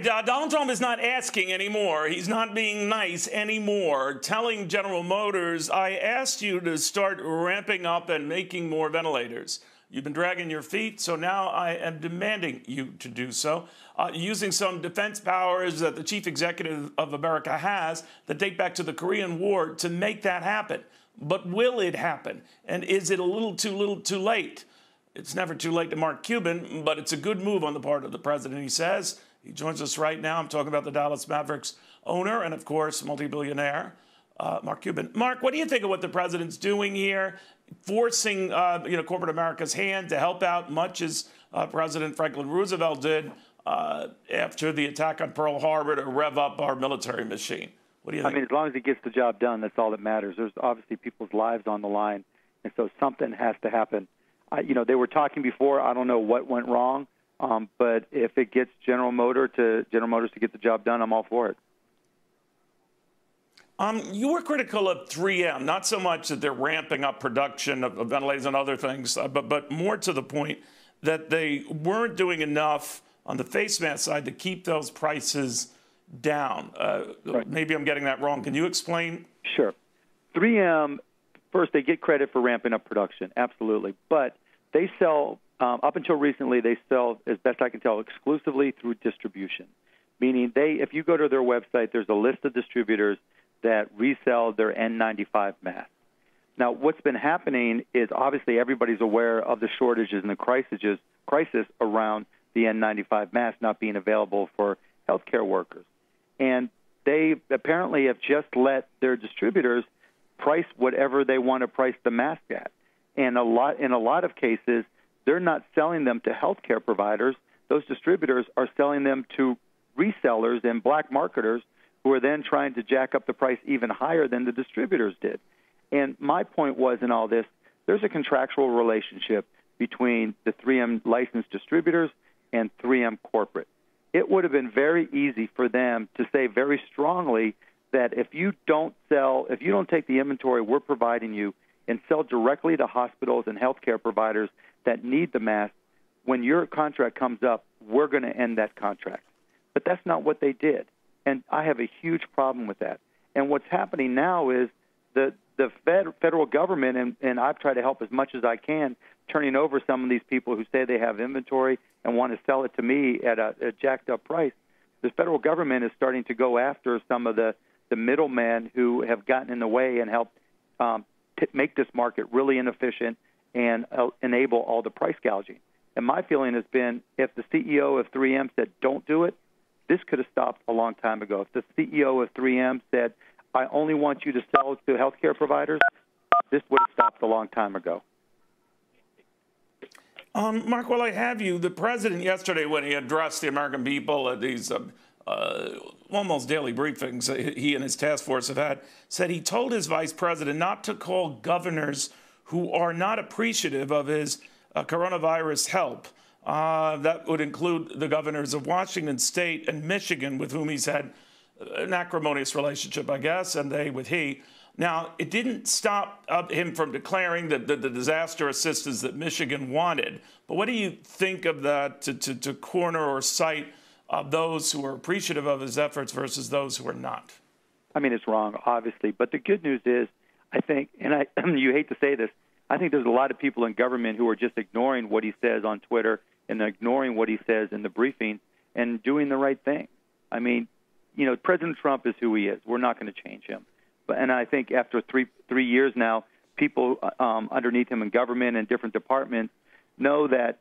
Donald Trump is not asking anymore. He's not being nice anymore, telling General Motors, I asked you to start ramping up and making more ventilators. You've been dragging your feet, so now I am demanding you to do so, using some defense powers that the chief executive of America has that date back to the Korean War to make that happen. But will it happen? And is it a little too late? It's never too late to Mark Cuban, but it's a good move on the part of the president, he says. He joins us right now. I'm talking about the Dallas Mavericks owner and, of course, multi-billionaire, Mark Cuban. Mark, what do you think of what the president's doing here, forcing corporate America's hand to help out, much as President Franklin Roosevelt did after the attack on Pearl Harbor to rev up our military machine? What do you think? I mean, as long as he gets the job done, that's all that matters. There's obviously people's lives on the line, and so something has to happen. They were talking before. I don't know what went wrong. But if it gets General Motors to get the job done, I'm all for it. You were critical of 3M, not so much that they're ramping up production of ventilators and other things, but more to the point that they weren't doing enough on the face mask side to keep those prices down. Right. Maybe I'm getting that wrong. Can you explain? Sure. 3M, first, they get credit for ramping up production, absolutely. But they sell... up until recently, they sell, as best I can tell, exclusively through distribution, meaning if you go to their website, there's a list of distributors that resell their N95 masks. Now, what's been happening is obviously everybody's aware of the shortages and the crisis around the N95 mask not being available for healthcare workers. And they apparently have just let their distributors price whatever they want to price the mask at. And in a lot of cases, they're not selling them to healthcare providers. Those distributors are selling them to resellers and black marketers who are then trying to jack up the price even higher than the distributors did. And my point was in all this, there's a contractual relationship between the 3M licensed distributors and 3M corporate. It would have been very easy for them to say very strongly that if you don't take the inventory we're providing you and sell directly to hospitals and healthcare providers that need the mask, when your contract comes up, we're going to end that contract. But that's not what they did. And I have a huge problem with that. And what's happening now is the federal government, and I've tried to help as much as I can, turning over some of these people who say they have inventory and want to sell it to me at a jacked up price. The federal government is starting to go after some of the middlemen who have gotten in the way and helped make this market really inefficient and enable all the price gouging. And my feeling has been if the CEO of 3M said, don't do it, this could have stopped a long time ago. If the CEO of 3M said, I only want you to sell to healthcare providers, this would have stopped a long time ago. Mark, while I have you, the president yesterday, when he addressed the American people at these almost daily briefings he and his task force have had, said he told his vice president not to call governors who are not appreciative of his coronavirus help. That would include the governors of Washington State and Michigan, with whom he's had an acrimonious relationship, I guess, and they with he. Now, it didn't stop him from declaring that the disaster assistance that Michigan wanted. But what do you think of that to corner or cite those who are appreciative of his efforts versus those who are not? I mean, it's wrong, obviously. But the good news is, I think, and you hate to say this, I think there's a lot of people in government who are just ignoring what he says on Twitter and ignoring what he says in the briefing and doing the right thing. I mean, President Trump is who he is. We're not going to change him. And I think after three years now, people underneath him in government and different departments know that,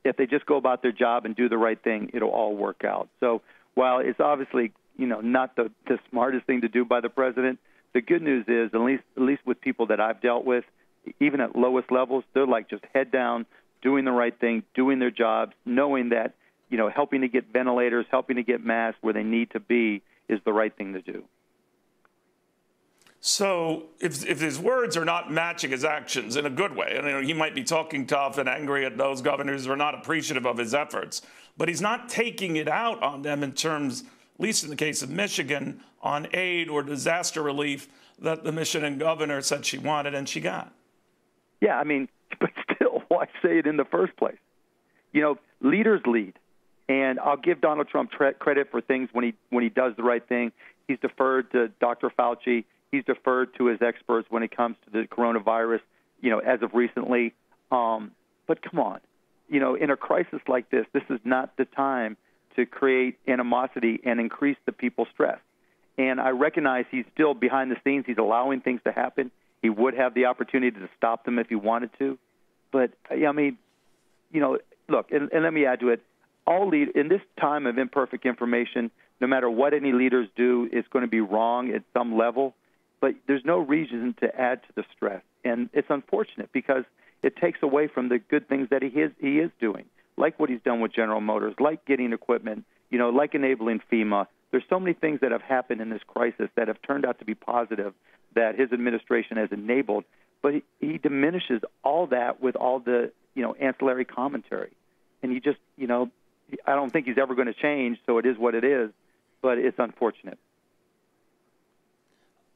if they just go about their job and do the right thing, it'll all work out. So while it's obviously, not the smartest thing to do by the president, the good news is, at least with people that I've dealt with, even at lowest levels, they're like just head down, doing the right thing, doing their jobs, knowing that, helping to get ventilators, helping to get masks where they need to be is the right thing to do. So if his words are not matching his actions in a good way, and he might be talking tough and angry at those governors who are not appreciative of his efforts, but he's not taking it out on them in terms, at least in the case of Michigan, on aid or disaster relief that the Michigan governor said she wanted and she got. Yeah, I mean, but still, why say it in the first place? Leaders lead. And I'll give Donald Trump credit for things when he does the right thing. He's deferred to Dr. Fauci. He's deferred to his experts when it comes to the coronavirus, as of recently. But come on, in a crisis like this is not the time to create animosity and increase the people's stress. And I recognize he's still behind the scenes. He's allowing things to happen. He would have the opportunity to stop them if he wanted to. But, look, and let me add to it, in this time of imperfect information, no matter what any leaders do, it's going to be wrong at some level. But there's no reason to add to the stress. And it's unfortunate because it takes away from the good things that he is doing, like what he's done with General Motors, like getting equipment, like enabling FEMA. There's so many things that have happened in this crisis that have turned out to be positive that his administration has enabled. But he diminishes all that with all the, ancillary commentary. And he just, I don't think he's ever going to change, so it is what it is, but it's unfortunate.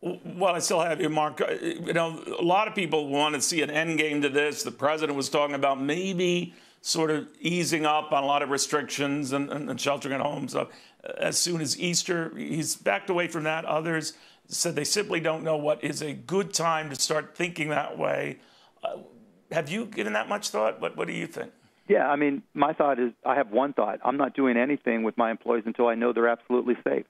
Well, I still have you, Mark. A lot of people want to see an end game to this. The president was talking about maybe sort of easing up on a lot of restrictions and sheltering at home stuff as soon as Easter. He's backed away from that. Others said they simply don't know what is a good time to start thinking that way. Have you given that much thought? What do you think? Yeah, my thought is I have one thought. I'm not doing anything with my employees until I know they're absolutely safe.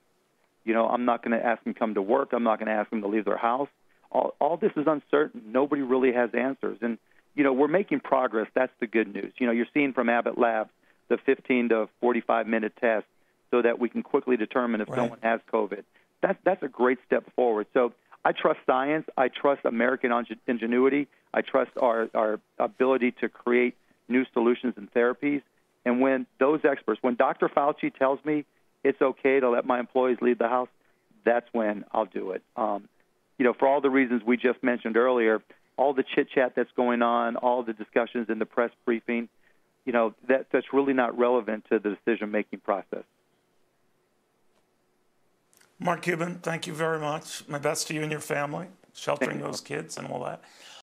I'm not going to ask them to come to work. I'm not going to ask them to leave their house. All this is uncertain. Nobody really has answers. And, we're making progress. That's the good news. You're seeing from Abbott Labs the 15 to 45-minute test so that we can quickly determine if someone has COVID. That's a great step forward. So I trust science. I trust American ingenuity. I trust our ability to create new solutions and therapies. And when those experts, when Dr. Fauci tells me it's okay to let my employees leave the house, that's when I'll do it. For all the reasons we just mentioned earlier, all the chit-chat that's going on, all the discussions in the press briefing, that's really not relevant to the decision-making process. Mark Cuban, thank you very much. My best to you and your family, sheltering those kids and all that.